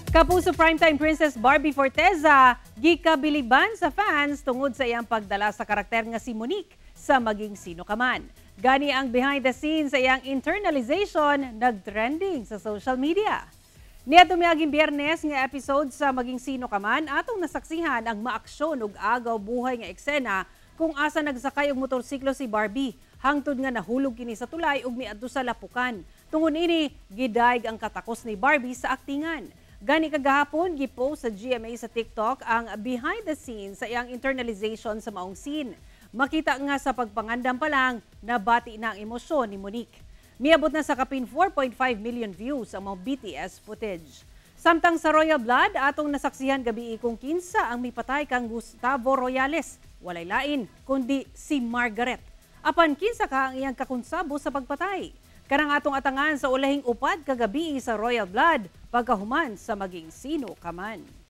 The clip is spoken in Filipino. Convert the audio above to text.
Kapuso primetime Princess Barbie Forteza, gikabiliban sa fans tungod sa iyang pagdala sa karakter nga si Monique sa Maging Sino Ka Man. Gani ang behind the scenes sa iyang internalization nagtrending sa social media. Niadto miaging Biyernes nga episode sa Maging Sino Ka Man atong nasaksihan ang maaksyon ug agaw buhay nga eksena kung asa nagsakay og motorsiklo si Barbie hangtod nga nahulog kini sa tulay ug miadto sa lapukan. Tungod ini gidayeg ang katakos ni Barbie sa aktingan. Gani kagahapon, gipost sa GMA sa TikTok ang behind the scenes sa iyang internalization sa maong scene. Makita nga sa pagpangandam pa lang, nabati na ang emosyon ni Monique. Miabot na sa kapin 4.5 million views ang mga BTS footage. Samtang sa Royal Blood, atong nasaksihan gabi kung kinsa ang mipatay kang Gustavo Royales. Walay lain, kundi si Margaret. Apan kinsa ka ang iyang kakonsabo sa pagpatay. Karang atong atangan sa ulahing upad kagabi sa Royal Blood, pagkahuman sa Maging Sino Ka Man.